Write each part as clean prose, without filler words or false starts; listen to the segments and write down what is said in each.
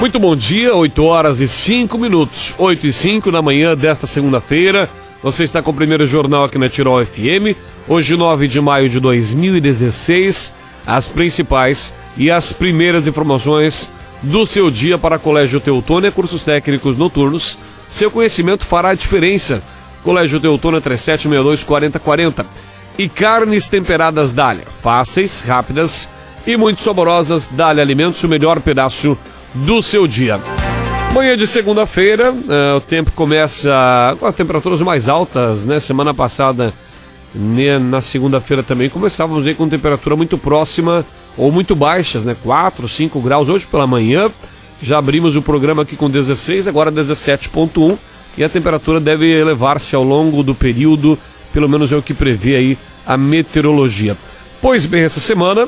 Muito bom dia, 8 horas e 5 minutos, 8 e 5 na manhã desta segunda-feira. Você está com o primeiro jornal aqui na Tirol FM. Hoje, 9 de maio de 2016, as principais e as primeiras informações do seu dia para Colégio Teutônia, cursos técnicos noturnos. Seu conhecimento fará a diferença. Colégio Teutônia 3762-4040. E carnes temperadas Dália, fáceis, rápidas e muito saborosas. Dália Alimentos, o melhor pedaço do seu dia. Manhã de segunda-feira, o tempo começa com as temperaturas mais altas, né? Semana passada, na segunda-feira também, começávamos aí com temperatura muito próxima ou muito baixas, né? 4, 5 graus. Hoje pela manhã, já abrimos o programa aqui com 16, agora 17,1, e a temperatura deve elevar-se ao longo do período, pelo menos é o que prevê aí a meteorologia. Pois bem, essa semana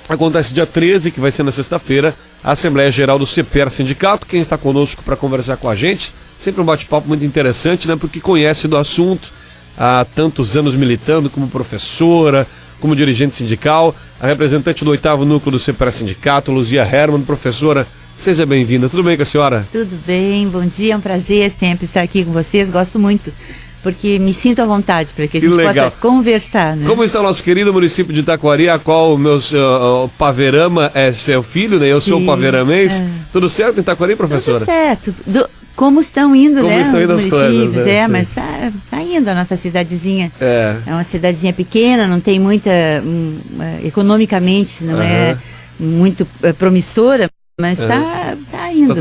acontece dia 13, que vai ser na sexta-feira, a Assembleia Geral do CEPER Sindicato. Quem está conosco para conversar com a gente, sempre um bate-papo muito interessante, né? Porque conhece do assunto, há tantos anos militando como professora, como dirigente sindical, a representante do 8º núcleo do CEPER Sindicato, Luzia Herman. Professora, seja bem-vinda. Tudo bem com a senhora? Tudo bem, bom dia, é um prazer sempre estar aqui com vocês, gosto muito, porque me sinto à vontade para que a gente possa conversar, né? Como está o nosso querido município de Taquari, a qual o Paverama é seu filho, né? Eu sou paveramense. Tudo certo em Taquari, professora? Tudo certo. Como estão indo, né? Como estão indo as coisas, né? Mas tá indo a nossa cidadezinha. É uma cidadezinha pequena, não tem muita, economicamente, não é muito promissora, mas tá indo.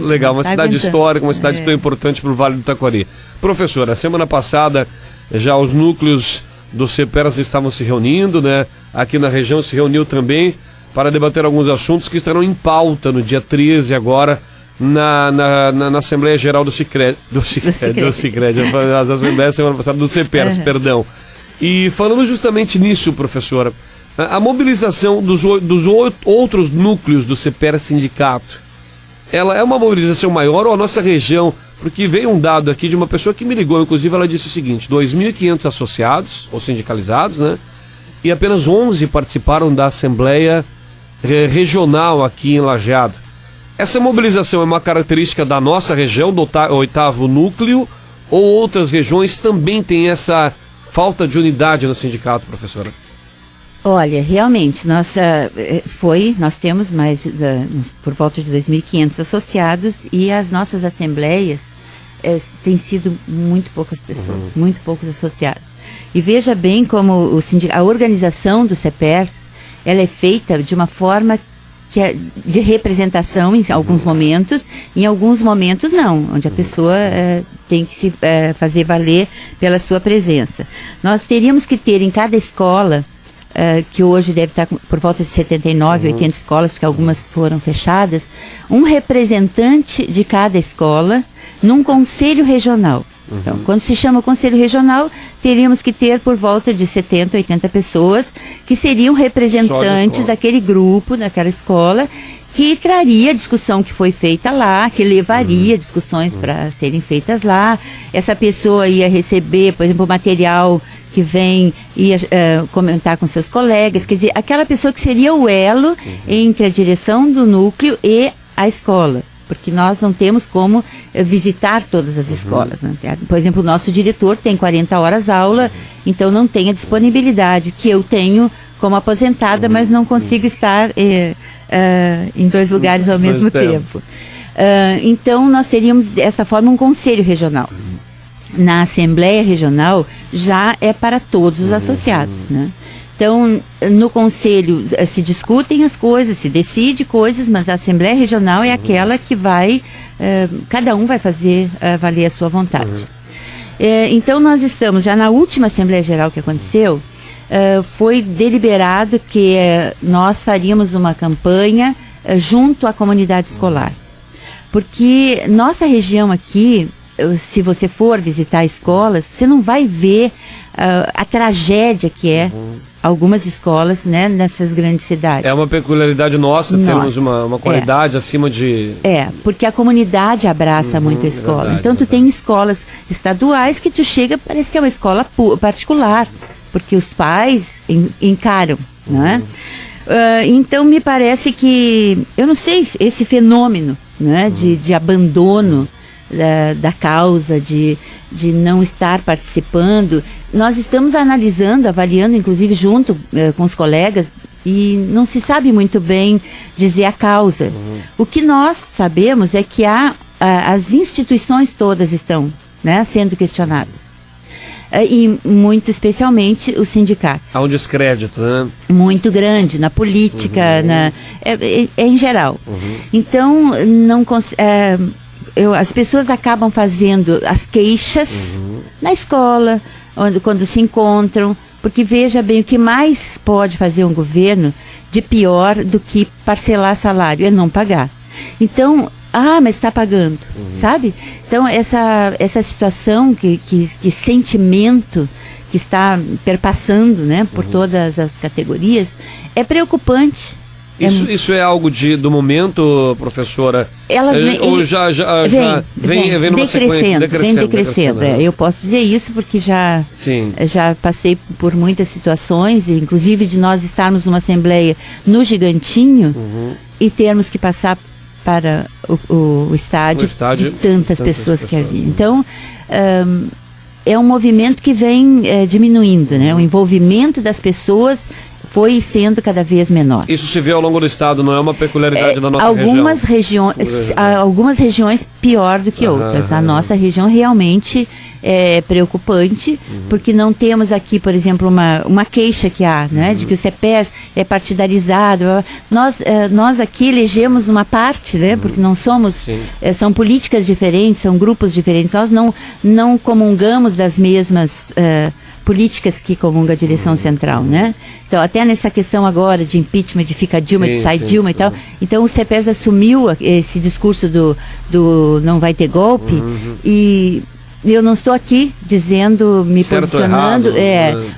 Legal, uma cidade histórica, uma cidade tão importante para o Vale do Taquari. Professora, semana passada já os núcleos do CEPER estavam se reunindo, né? Aqui na região se reuniu também para debater alguns assuntos que estarão em pauta no dia 13 agora na Assembleia Geral do Sicredi. As Assembleias semana passada do CEPER, perdão. E falando justamente nisso, professora, a mobilização dos outros núcleos do CEPER Sindicato, ela é uma mobilização maior ou a nossa região? Porque veio um dado aqui de uma pessoa que me ligou, inclusive ela disse o seguinte: 2.500 associados ou sindicalizados, né? E apenas 11 participaram da Assembleia Regional aqui em Lajeado. Essa mobilização é uma característica da nossa região, do 8º núcleo, ou outras regiões também têm essa falta de unidade no sindicato, professora? Olha, realmente, nós temos por volta de 2.500 associados, e as nossas assembleias têm sido muito poucas pessoas, muito poucos associados. E veja bem como a organização do CEPERS, ela é feita de uma forma que é de representação em alguns momentos, em alguns momentos não, onde a pessoa tem que se fazer valer pela sua presença. Nós teríamos que ter em cada escola, que hoje deve estar por volta de 79, 80 escolas, porque algumas foram fechadas, um representante de cada escola num conselho regional. Então, quando se chama conselho regional, teríamos que ter por volta de 70, 80 pessoas que seriam representantes daquele grupo, daquela escola, que traria a discussão que foi feita lá, que levaria discussões para serem feitas lá. Essa pessoa ia receber, por exemplo, material que vem e comentar com seus colegas, quer dizer, aquela pessoa que seria o elo entre a direção do núcleo e a escola, porque nós não temos como visitar todas as escolas, né? Por exemplo, o nosso diretor tem 40 horas aula, então não tem a disponibilidade que eu tenho como aposentada, mas não consigo estar em dois lugares ao mesmo tempo. Então nós teríamos dessa forma um conselho regional. Na Assembleia Regional já é para todos os associados, né? Então, no Conselho se discutem as coisas, se decide coisas, mas a Assembleia Regional é aquela que vai, cada um vai fazer valer a sua vontade. Então, nós estamos já na última Assembleia Geral que aconteceu, foi deliberado que nós faríamos uma campanha junto à comunidade escolar. Porque nossa região aqui, se você for visitar escolas, você não vai ver a tragédia que é algumas escolas, né, nessas grandes cidades. É uma peculiaridade nossa, temos uma qualidade acima de... porque a comunidade abraça muito a escola. Verdade, então tu tem escolas estaduais que tu chega, parece que é uma escola particular, porque os pais encaram, não é? Então me parece que, eu não sei, esse fenômeno né, de abandono da causa, de não estar participando. Nós estamos analisando, avaliando, inclusive junto com os colegas, e não se sabe muito bem dizer a causa. O que nós sabemos é que as instituições todas estão, né, sendo questionadas. E muito especialmente os sindicatos. Há um descrédito, né? Muito grande na política, em geral. Então, as pessoas acabam fazendo as queixas na escola, quando se encontram, porque veja bem, o que mais pode fazer um governo de pior do que parcelar salário é não pagar. Então, mas está pagando, sabe? Então, essa situação, que sentimento que está perpassando, né, por todas as categorias, é preocupante. Isso é algo do momento, professora? Ela vem numa sequência, decrescendo. Eu posso dizer isso porque já passei por muitas situações, inclusive de nós estarmos numa assembleia no Gigantinho e termos que passar para o estádio de tantas pessoas que havia. Então, é um movimento que vem diminuindo, né? O envolvimento das pessoas foi sendo cada vez menor. Isso se vê ao longo do estado, não é uma peculiaridade da nossa região? Algumas regiões pior do que outras. A nossa região realmente é preocupante, porque não temos aqui, por exemplo, uma queixa que há, né, de que o CEPERS é partidarizado. Nós aqui elegemos uma parte, né, porque não somos, são políticas diferentes, são grupos diferentes. Nós não comungamos das mesmas políticas que comunga a direção central, né? Então, até nessa questão agora de impeachment, de fica Dilma, de sai Dilma e tal. Então, o CEPERS assumiu esse discurso do não vai ter golpe, e eu não estou aqui dizendo, me posicionando,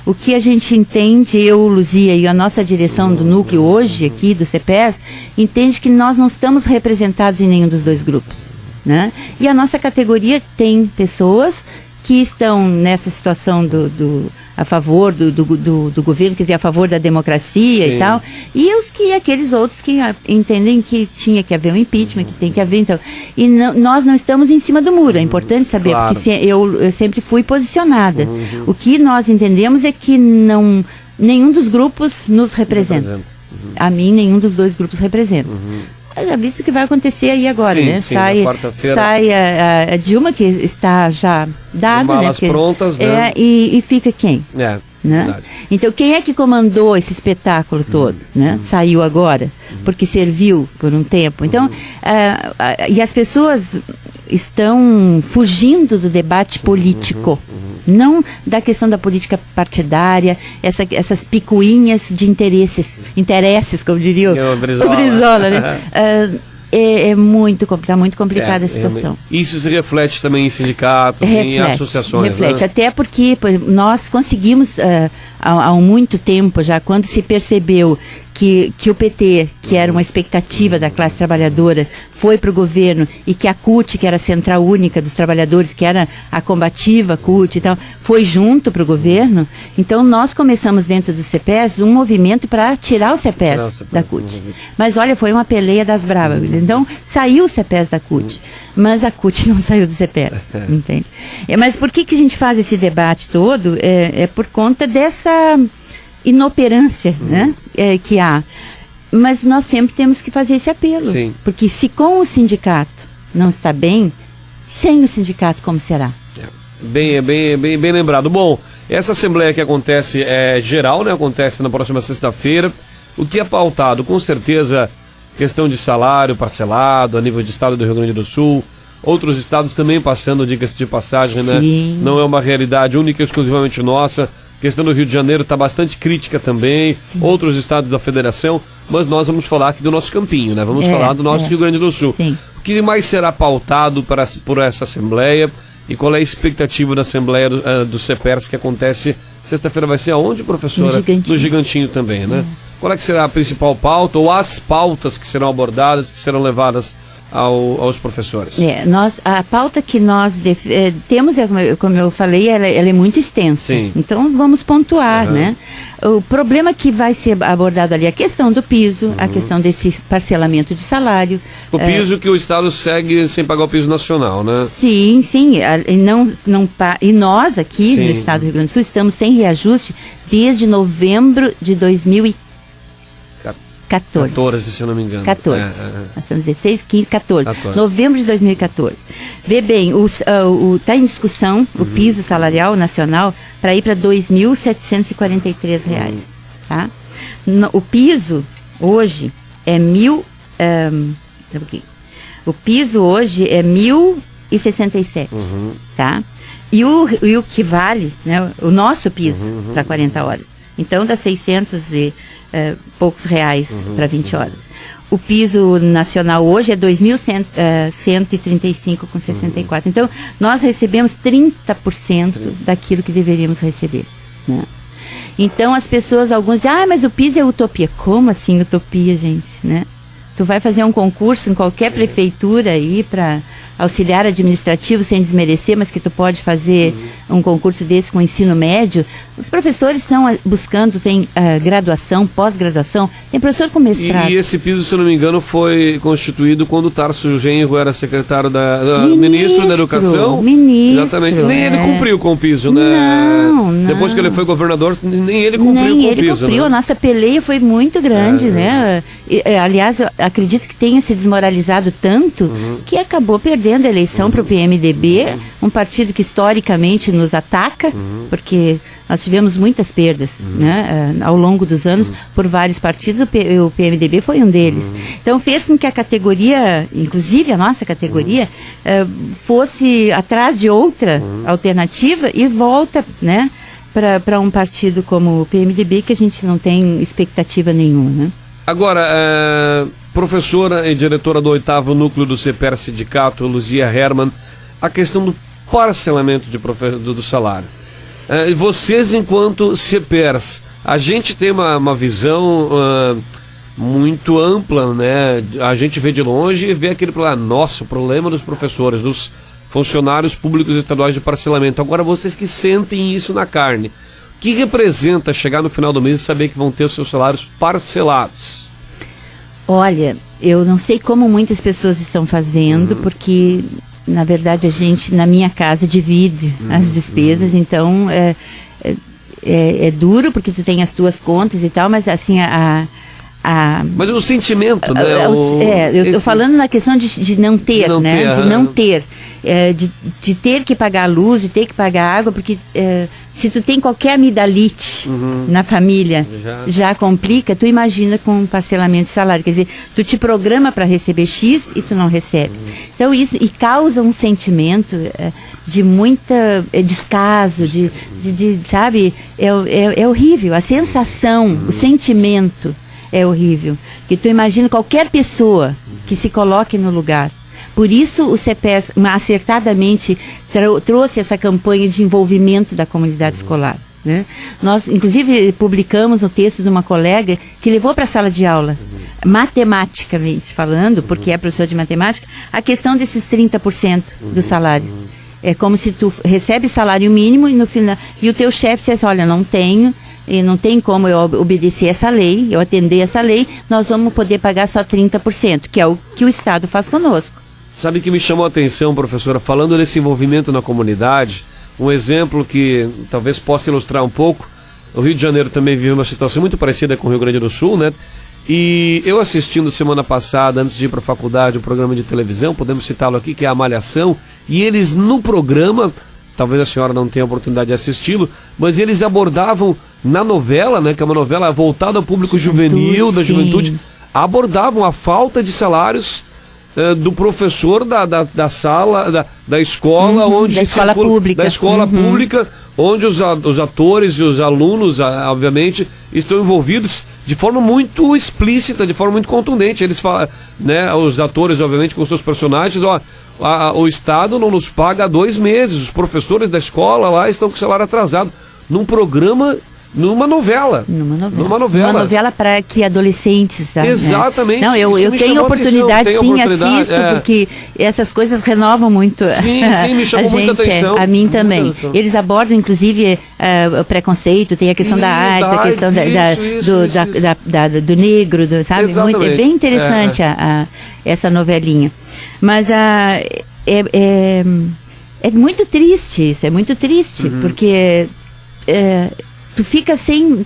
o que a gente entende, eu, Luzia, e a nossa direção do núcleo hoje aqui, do CEPERS, entende que nós não estamos representados em nenhum dos dois grupos, né? E a nossa categoria tem pessoas que estão nessa situação a favor do governo, quer dizer, a favor da democracia e tal, e aqueles outros que entendem que tinha que haver um impeachment, que tem que haver, então, e nós não estamos em cima do muro, é importante saber, porque eu sempre fui posicionada. O que nós entendemos é que nenhum dos grupos nos representa. A mim, nenhum dos dois grupos representa. Já visto o que vai acontecer aí agora, né? Sai a Dilma, que está já dada, malas prontas, né? E fica quem? Né? Então, quem é que comandou esse espetáculo todo, né? Saiu agora, porque serviu por um tempo. Então, e as pessoas estão fugindo do debate político, não da questão da política partidária, essas picuinhas de interesses, como diria o Brizola, né? Está muito complicada a situação. Isso se reflete também em sindicatos, em associações. Reflete, né? Até porque nós conseguimos, há muito tempo já, quando se percebeu que o PT, que era uma expectativa da classe trabalhadora, foi para o governo, e que a CUT, que era a Central Única dos Trabalhadores, que era a combativa CUT e tal, foi junto para o governo. Então nós começamos dentro do CEPERS um movimento para tirar o CEPERS da CUT. Mas olha, foi uma peleia das bravas. Então saiu o CEPERS da CUT, mas a CUT não saiu do CEPERS, entende? Mas por que a gente faz esse debate todo? É por conta dessa inoperância, né, que há. Mas nós sempre temos que fazer esse apelo. Porque se com o sindicato não está bem, sem o sindicato como será? Bem lembrado. Bom, essa assembleia que acontece é geral, né? Acontece na próxima sexta-feira. O que é pautado? Com certeza, questão de salário parcelado a nível de estado do Rio Grande do Sul. Outros estados também passando, diga-se de passagem, né? Não é uma realidade única e exclusivamente nossa. A questão do Rio de Janeiro está bastante crítica também, outros estados da federação, mas nós vamos falar aqui do nosso campinho, né? Vamos falar do nosso Rio Grande do Sul. O que mais será pautado por essa assembleia e qual é a expectativa da assembleia do CEPERS que acontece sexta-feira? Vai ser aonde, professora? No Gigantinho também, né? Qual é que será a principal pauta ou as pautas que serão abordadas, que serão levadas aos professores? A pauta que nós temos, como eu falei, ela é muito extensa. Sim. Então vamos pontuar, né? O problema que vai ser abordado ali é a questão do piso, a questão desse parcelamento de salário. O piso que o Estado segue sem pagar o piso nacional, né? Sim. E nós aqui no Estado do Rio Grande do Sul estamos sem reajuste desde novembro de 2014. 14, se eu não me engano. 14. Nós estamos 16, 15, 14. Novembro de 2014. Vê bem, está em discussão o piso salarial nacional para ir para R$ 2.743. Tá? O piso hoje é o piso hoje é 1.067. Tá? E o que vale, né, o nosso piso para 40 horas. Então dá 600 e poucos reais para 20 horas. O piso nacional hoje é 2.135,64. Então, nós recebemos 30% daquilo que deveríamos receber. Né? Então, as pessoas, alguns dizem, mas o piso é utopia. Como assim utopia, gente? Né? Tu vai fazer um concurso em qualquer prefeitura aí para auxiliar administrativo, sem desmerecer, mas que tu pode fazer um concurso desse com ensino médio. Os professores estão buscando, tem graduação, pós-graduação, tem professor com mestrado. E esse piso, se eu não me engano, foi constituído quando o Tarso Genro era secretário ministro da Educação. Exatamente. Nem ele cumpriu com o piso, né? Não. Depois que ele foi governador, nem ele cumpriu com o piso. Né? A nossa peleia foi muito grande, né? Aliás, eu acredito que tenha se desmoralizado tanto que acabou perdendo a eleição para o PMDB, um partido que historicamente nos ataca, porque nós tivemos muitas perdas, né, ao longo dos anos por vários partidos, o PMDB foi um deles. Então fez com que a categoria, inclusive a nossa categoria, fosse atrás de outra alternativa e volta, né, para um partido como o PMDB, que a gente não tem expectativa nenhuma, né? Agora, professora e diretora do 8º núcleo do CEPER Sindicato, Luzia Hermann, a questão do parcelamento do salário. Vocês, enquanto CEPERs, a gente tem uma visão muito ampla, né? A gente vê de longe e vê aquele problema, nossa, o problema dos professores, dos funcionários públicos estaduais de parcelamento. Agora, vocês que sentem isso na carne, o que representa chegar no final do mês e saber que vão ter os seus salários parcelados? Olha, eu não sei como muitas pessoas estão fazendo, porque, na verdade, a gente, na minha casa, divide as despesas, então é duro, porque tu tem as tuas contas e tal, mas assim, Mas o sentimento, né? Eu estou falando na questão de não ter, né? De não ter. De ter que pagar a luz, de ter que pagar a água, porque se tu tem qualquer amidalite na família, já complica, tu imagina com um parcelamento de salário, quer dizer, tu te programa para receber X e tu não recebe. Então isso, e causa um sentimento de muita descaso, sabe, é horrível, a sensação, o sentimento é horrível, que tu imagina qualquer pessoa que se coloque no lugar. Por isso o CEPER acertadamente trouxe essa campanha de envolvimento da comunidade escolar. Né? Nós, inclusive, publicamos no texto de uma colega que levou para a sala de aula, matematicamente falando, porque é professor de matemática, a questão desses 30% do salário. É como se tu recebe salário mínimo e no final, e o teu chefe diz, olha, não tenho, e não tem como eu obedecer essa lei, eu atender essa lei, nós vamos poder pagar só 30%, que é o que o Estado faz conosco. Sabe que me chamou a atenção, professora, falando desse envolvimento na comunidade, um exemplo que talvez possa ilustrar um pouco. O Rio de Janeiro também vive uma situação muito parecida com o Rio Grande do Sul, né? E eu assistindo semana passada, antes de ir para a faculdade, um programa de televisão, podemos citá-lo aqui, que é a Malhação, e eles no programa, talvez a senhora não tenha a oportunidade de assisti-lo, mas eles abordavam na novela, né, que é uma novela voltada ao público juvenil, da juventude, abordavam a falta de salários do professor da sala, da escola, onde da escola pública. Da escola pública, onde os atores e os alunos, obviamente, estão envolvidos de forma muito explícita, de forma muito contundente. Eles falam, né, os atores, obviamente, com seus personagens, o Estado não nos paga há 2 meses, os professores da escola lá estão com o salário atrasado. Num programa numa novela. Uma novela para que adolescentes... Exatamente. Né? Não, eu tenho oportunidade, assisto, porque essas coisas renovam muito. Sim, me chamou muita atenção. A mim também. Eles abordam, inclusive, o preconceito, tem a questão da arte, a questão do negro, sabe? Muito, é bem interessante essa novelinha. Mas é muito triste isso, porque... tu fica sem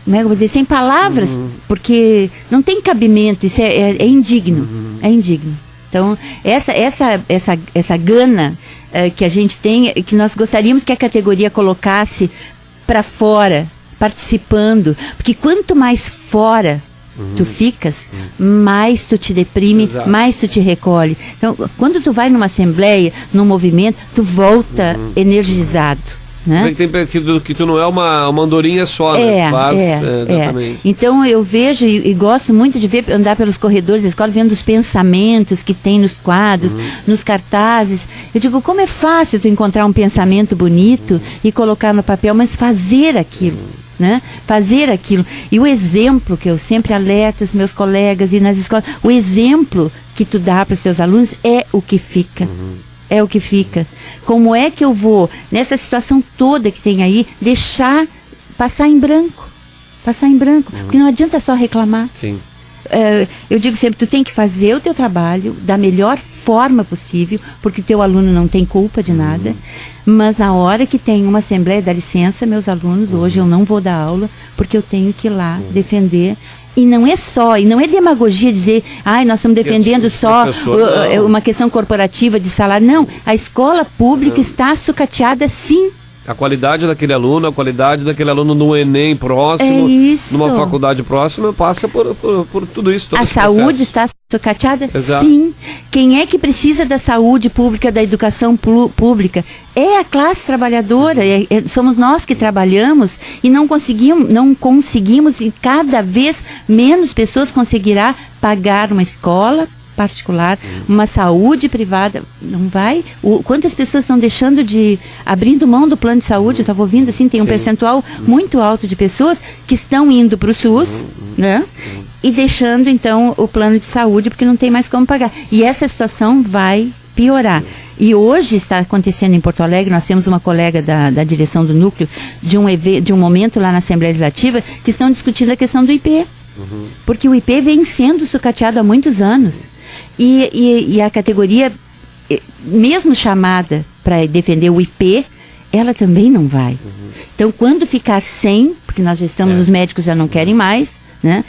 como é que eu vou dizer, sem palavras, porque não tem cabimento, isso é indigno, é indigno. Então, essa gana que a gente tem, que nós gostaríamos que a categoria colocasse para fora, participando, porque quanto mais fora tu ficas, mais tu te deprime, mais tu te recolhe. Então, quando tu vai numa assembleia, num movimento, tu volta energizado. Né? Que tu não é uma andorinha só, né? Exatamente. Então eu vejo e gosto muito de andar pelos corredores da escola, vendo os pensamentos que tem nos quadros, nos cartazes. Eu digo, como é fácil tu encontrar um pensamento bonito e colocar no papel, mas fazer aquilo. Né? Fazer aquilo. E o exemplo que eu sempre alerto os meus colegas e nas escolas, o exemplo que tu dá para os seus alunos é o que fica. É o que fica. Como é que eu vou, nessa situação toda que tem aí, deixar passar em branco? Passar em branco. Porque não adianta só reclamar. Sim. Eu digo sempre, tu tem que fazer o teu trabalho da melhor forma possível, porque o teu aluno não tem culpa de nada. Mas na hora que tem uma assembleia, dá licença, meus alunos, hoje eu não vou dar aula, porque eu tenho que ir lá defender. E não é demagogia dizer, nós estamos defendendo só uma questão corporativa de salário. Não, a escola pública está sucateada, sim. A qualidade daquele aluno no Enem próximo, numa faculdade próxima, passa por tudo isso. A saúde está sucateada? Exato. Sim. Quem é que precisa da saúde pública, da educação pública? É a classe trabalhadora, somos nós que trabalhamos e não conseguimos e cada vez menos pessoas conseguirá pagar uma escola particular, uma saúde privada, não vai? Quantas pessoas estão abrindo mão do plano de saúde? Eu estava ouvindo assim, tem um percentual muito alto de pessoas que estão indo para o SUS, né? E deixando então o plano de saúde porque não tem mais como pagar. E essa situação vai piorar. E hoje está acontecendo em Porto Alegre, nós temos uma colega da direção do núcleo de um momento lá na Assembleia Legislativa que estão discutindo a questão do IP. Porque o IP vem sendo sucateado há muitos anos. E a categoria, mesmo chamada para defender o IP, ela também não vai. Então, quando ficar sem, porque nós já estamos, os médicos já não querem mais, né?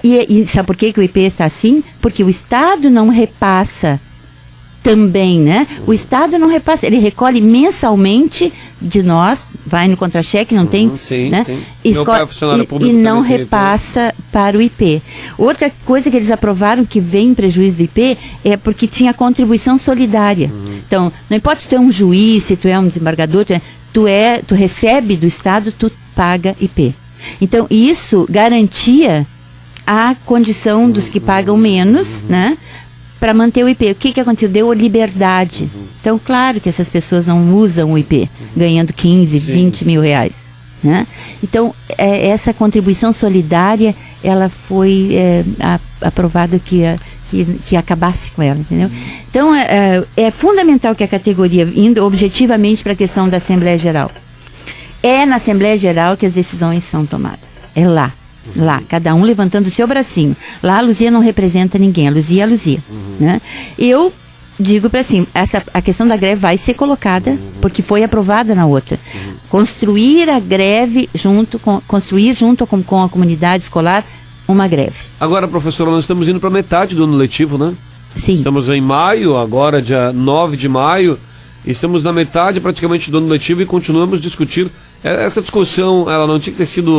E sabe por que o IP está assim? Porque o Estado não repassa também, né? O Estado não repassa, ele recolhe mensalmente de nós, vai no contra-cheque, não tem, né? E não repassa para o IP. Outra coisa que eles aprovaram que vem em prejuízo do IP é porque tinha contribuição solidária. Então, não importa se tu é um juiz, se tu é um desembargador, tu recebe do Estado, tu paga IP. Então, isso garantia a condição dos que pagam menos, né? Para manter o IP. O que aconteceu? Deu liberdade. Então, claro que essas pessoas não usam o IP, ganhando 15, 20 mil reais. Né? Então, essa contribuição solidária, ela foi aprovado que acabasse com ela, entendeu? Então, é fundamental que a categoria, indo objetivamente para a questão da Assembleia Geral, é na Assembleia Geral que as decisões são tomadas. É lá. Lá, cada um levantando o seu bracinho. Lá a Luzia não representa ninguém, a Luzia é a Luzia. Né? Eu digo para assim, a questão da greve vai ser colocada, porque foi aprovada na outra. Construir a greve construir junto com a comunidade escolar uma greve. Agora, professora, nós estamos indo para metade do ano letivo, né? Sim. Estamos em maio, agora dia 9 de maio, estamos na metade praticamente do ano letivo e continuamos discutindo. Essa discussão, ela não tinha que ter sido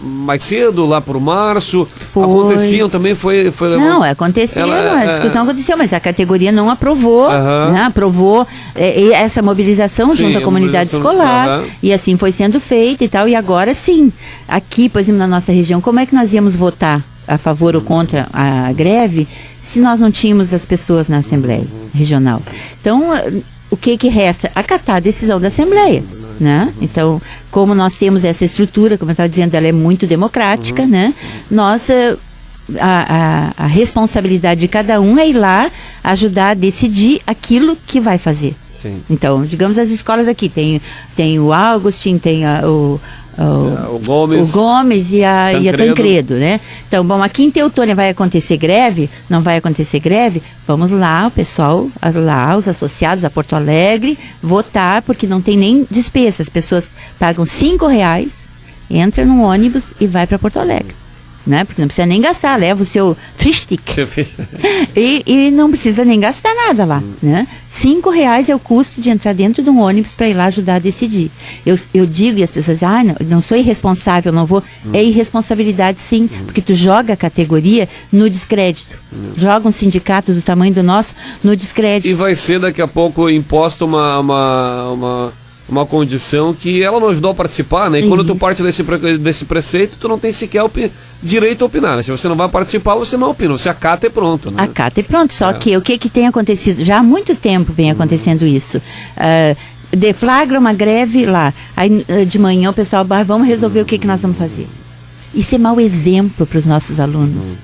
mais cedo, lá por março? Aconteciam também, foi não, aconteceu, a discussão aconteceu, mas a categoria não aprovou, né, aprovou essa mobilização junto à comunidade escolar, e assim foi sendo feita e tal, e agora sim, aqui, por exemplo, na nossa região, como é que nós íamos votar a favor ou contra a greve, se nós não tínhamos as pessoas na Assembleia Regional? Então, o que resta? Acatar a decisão da Assembleia. né? Então, como nós temos essa estrutura, como eu estava dizendo, ela é muito democrática, né? Nossa, a responsabilidade de cada um é ir lá ajudar a decidir aquilo que vai fazer. Sim. Então, digamos as escolas aqui, tem o Augustin, tem o Gomes e a Tancredo, né? Então, bom, aqui em Teutônia vai acontecer greve? Não vai acontecer greve? Vamos lá, o pessoal, lá, os associados a Porto Alegre, votar, porque não tem nem despesa. As pessoas pagam R$5, entra num ônibus e vai para Porto Alegre. Né? Porque não precisa nem gastar, leva o seu Frühstück e não precisa nem gastar nada lá, né? R$5 é o custo de entrar dentro de um ônibus para ir lá ajudar a decidir. Eu digo, e as pessoas dizem, não sou irresponsável, não vou. É irresponsabilidade, sim, porque tu joga a categoria no descrédito, joga um sindicato do tamanho do nosso no descrédito. E vai ser daqui a pouco imposta uma condição que ela não ajudou a participar, né? E quando tu parte desse preceito, tu não tem sequer direito a opinar, né? Se você não vai participar, você não opina, você acata e pronto, né? Acata e pronto, só que o que tem acontecido? Já há muito tempo vem acontecendo isso. Deflagra uma greve lá, aí de manhã o pessoal, vamos resolver o que nós vamos fazer. Isso é mau exemplo para os nossos alunos.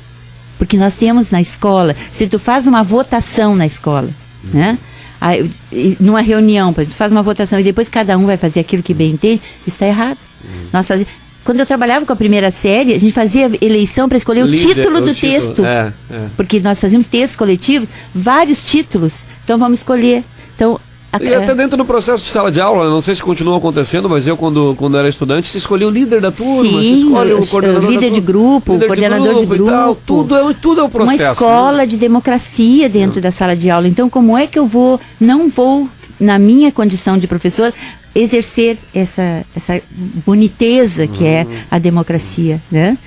Porque nós temos na escola, se tu faz uma votação na escola, né? Aí, numa reunião, tu faz uma votação e depois cada um vai fazer aquilo que bem entende, isso está errado. Quando eu trabalhava com a primeira série, a gente fazia eleição para escolher o título do texto. Porque nós fazíamos textos coletivos, vários títulos. Então vamos escolher. Então, e até dentro do processo de sala de aula, não sei se continua acontecendo, mas eu quando era estudante, se escolhia o líder da turma, sim, se escolhe o coordenador líder de grupo, o coordenador de grupo. Tal, tudo é o processo. Uma escola de democracia dentro da sala de aula. Então, como é que eu não vou, na minha condição de professor, exercer essa boniteza que é a democracia, né?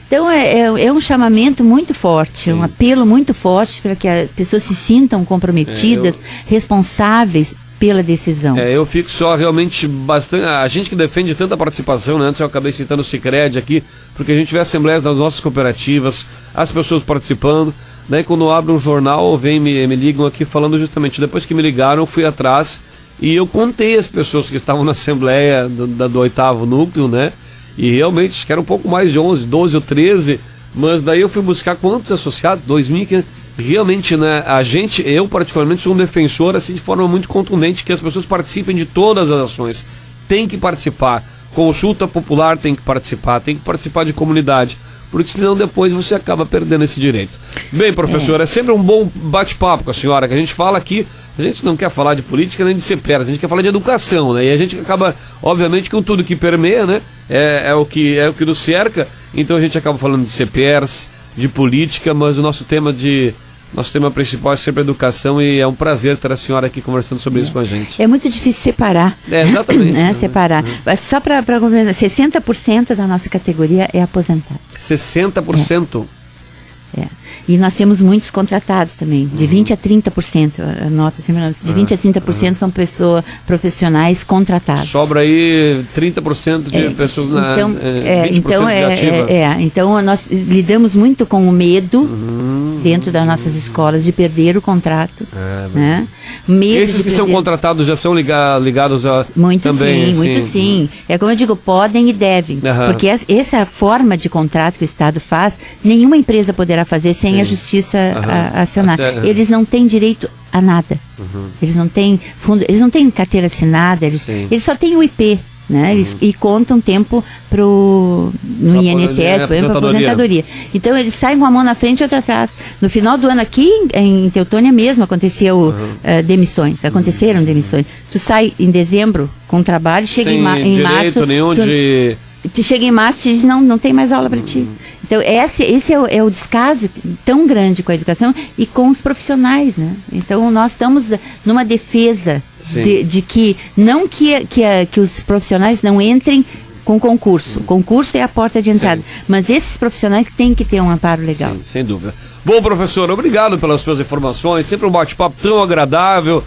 Então é um chamamento muito forte, um apelo muito forte para que as pessoas se sintam comprometidas, responsáveis pela decisão. Eu fico só realmente bastante... A gente que defende tanta participação, né? Antes eu acabei citando o Sicredi aqui, porque a gente vê assembleias das nossas cooperativas, as pessoas participando, daí quando abre um jornal, me ligam aqui falando justamente, depois que me ligaram, eu fui atrás e eu contei as pessoas que estavam na assembleia do 8º núcleo, né? E realmente, acho que era um pouco mais de 11, 12 ou 13, mas daí eu fui buscar quantos associados? 2.500. Realmente, né, eu particularmente sou um defensor, assim, de forma muito contundente, que as pessoas participem de todas as ações. Tem que participar. Consulta popular tem que participar de comunidade, porque senão depois você acaba perdendo esse direito. Bem, professor, é sempre um bom bate-papo com a senhora, que a gente fala aqui. A gente não quer falar de política nem de CPERS, a gente quer falar de educação, né? E a gente acaba, obviamente, com tudo que permeia, né? É o que nos cerca. Então a gente acaba falando de CPERS, de política, mas o nosso tema principal é sempre a educação e é um prazer ter a senhora aqui conversando sobre isso com a gente. É muito difícil separar. Exatamente. Né? Separar. Mas só para 60% da nossa categoria é aposentada. 60%? E nós temos muitos contratados também, de 20% a 30%, a nota sempre, de 20% a 30% são pessoas profissionais contratadas. Sobra aí 30% de pessoas então, 20% de ativa. Então nós lidamos muito com o medo dentro das nossas escolas de perder o contrato. Né? Medo. Esses que são contratados já são ligados a... Muito sim. É como eu digo, podem e devem. Porque essa forma de contrato que o Estado faz, nenhuma empresa poderá fazer sem a justiça acionar. Eles não têm direito a nada. Eles não têm fundo, eles não têm carteira assinada, eles só têm o IP. Né? E contam tempo no INSS, para aposentadoria. Então eles saem com a mão na frente e outra atrás. No final do ano aqui, em Teutônia mesmo, aconteceram demissões. Tu sai em dezembro com trabalho, chega em março. Chega em março e diz, não tem mais aula para ti. Então esse é o descaso tão grande com a educação e com os profissionais, né? Então nós estamos numa defesa de que os profissionais não entrem com concurso. Concurso é a porta de entrada, mas esses profissionais têm que ter um amparo legal. Sim, sem dúvida. Bom, professor, obrigado pelas suas informações, sempre um bate-papo tão agradável.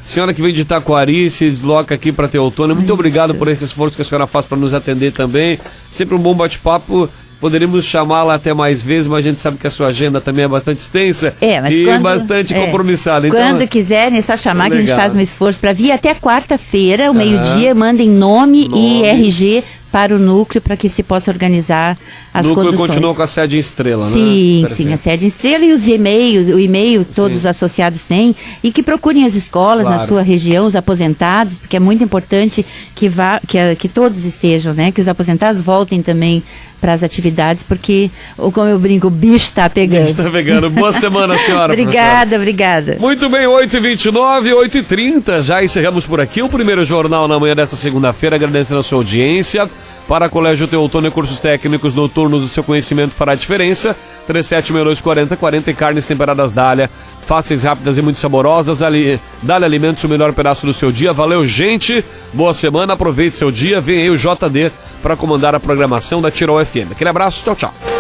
Senhora que vem de Itacoari, se desloca aqui para Teutônia, muito obrigado por esse esforço que a senhora faz para nos atender também. Sempre um bom bate-papo Poderíamos chamá-la até mais vezes, mas a gente sabe que a sua agenda também é bastante extensa e bastante compromissada. Então, quando quiserem, é só chamar que a gente faz um esforço para vir até quarta-feira, ao meio-dia, mandem nome e RG para o núcleo, para que se possa organizar as conduções. O núcleo continua com a sede em Estrela, né? Sim, sim, a sede em Estrela e os e-mails, o e-mail todos os associados têm, e que procurem as escolas na sua região, os aposentados, porque é muito importante que todos estejam, né? Que os aposentados voltem também para as atividades, porque, como eu brinco, o bicho está pegando. O bicho está pegando. Boa semana, senhora. Obrigada. Muito bem, 8h29, 8h30, já encerramos por aqui o primeiro jornal na manhã desta segunda-feira, agradecendo a sua audiência. Para Colégio Teutônio e cursos técnicos noturnos, o seu conhecimento fará diferença. 37624040 e carnes temperadas Dália, fáceis, rápidas e muito saborosas. Dália Alimentos, o melhor pedaço do seu dia. Valeu, gente. Boa semana, aproveite seu dia. Vem aí o JD para comandar a programação da Tirol FM. Aquele abraço, tchau, tchau.